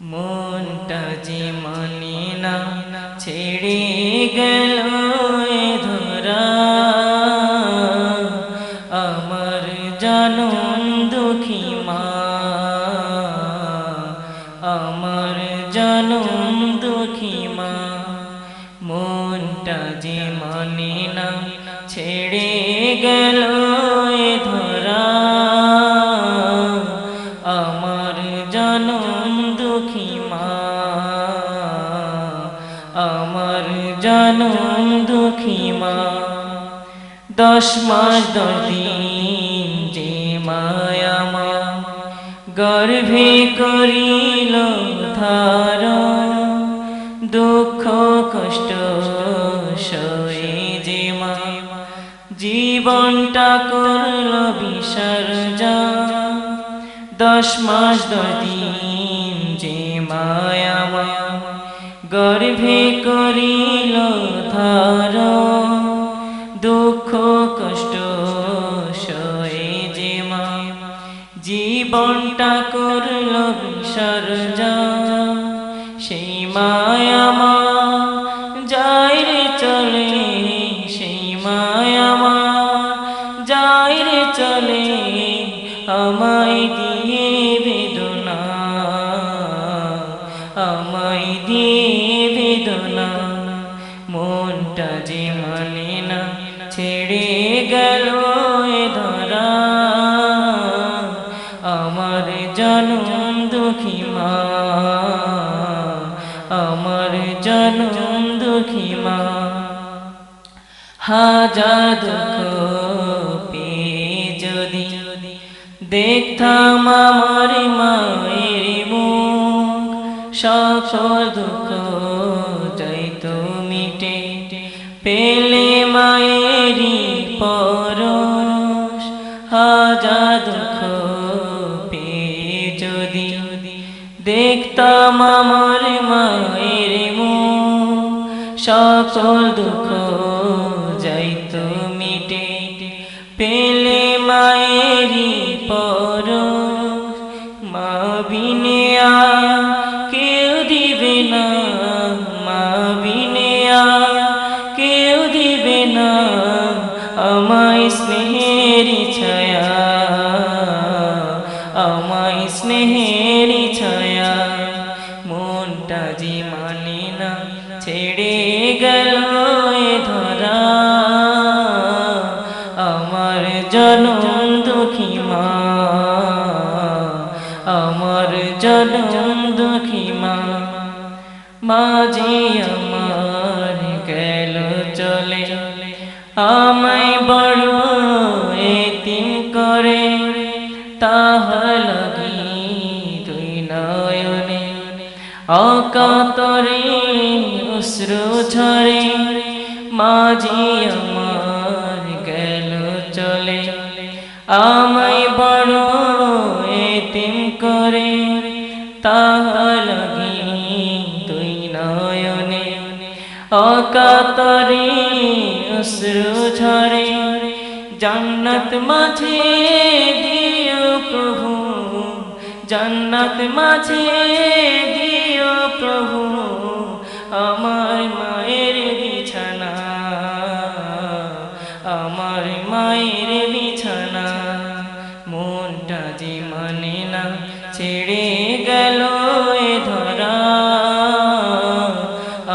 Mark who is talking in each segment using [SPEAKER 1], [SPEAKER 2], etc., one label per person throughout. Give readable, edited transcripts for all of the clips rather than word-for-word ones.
[SPEAKER 1] মনটা যে মানে না ছেড়ে গেল এ ধরা, আমার জনম দুঃখী মা, আমার জনম দুঃখী মা। মনটা যে মানে না ছেড়ে গেল এ ধরা, আমার জনম দুঃখী মা, আমার জনম দুঃখী মা। 10 মাস 10 দিন যে মায়া মা গর্ভে করিল ধারণ, দুঃখ কষ্ট সয়ে যে মা জীবনটা করল বিসর্জন। 10 মাস 10 দিন যে মায়া মা গর্ভে করিল ধারণ, দুঃখ কষ্ট সয়ে যে মা জীবনটা করল বিসর্জন। সেই মায়া মা যায় রে চলে, সেই মায়া মা যায় রে চলে, আমায় দিয়ে বেদনা, আমায় দিয়ে বেদনা। মনটা যে মানে না ছেড়ে গেল এ ধরা, আমার জনম দুঃখী মা, আমার জনম দুঃখী মা। হাজার দুঃখ পেয়ে যদি দেখতাম আমার মায়ের মুখ, সকল দুঃখ যাইত মিটে পেলে মায়েরই পরশ। হাজার দুঃখ পেয়ে যদি দেখতাম আমার মায়ের মুখ, সকল দুঃখ যাইত মিটে পেলে মায়েরই পরশ। মা বিনে কেউ দিবে না, মা বিনে কেউ দিবে না আমায় স্নেহের ছায়া, আমায় স্নেহের ছায়া। মনটা যে মানে না ছেড়ে গেল এ ধরা, আমার জনম দুঃখী মা, আমার জনম দুঃখী মা। মাঝে আমার গেল চলে, আমায় বড় এতিম করে, তাহার লাগি দুই নয়নে অকাতরে অশ্রু ঝরে। মাঝে আমার গেল চলে, আমায় বড় এতিম করে, তাহার লাগি দুই নয়নে অকাতরে অশ্রু ঝরে। জান্নাত মাঝে দিও প্রভু, জান্নাত মাঝে দিও প্রভু, আমার মায়ের বিছানা, আমার মায়ের বিছানা। মনটা যে মানে না ছেড়ে গেল এ ধরা,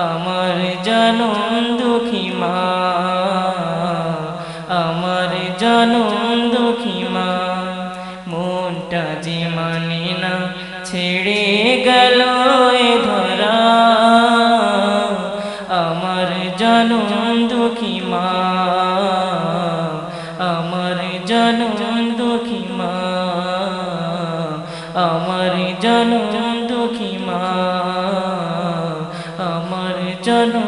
[SPEAKER 1] আমার জনম দুঃখী মা, আমার জনম দুঃখী মা। মনটা যে মানে না ছেড়ে গেল এ ধরা, আমার জনম দুঃখী মা, আমার জনম দুঃখী মা, আমার জনম দুঃখী মা, আমার জনম।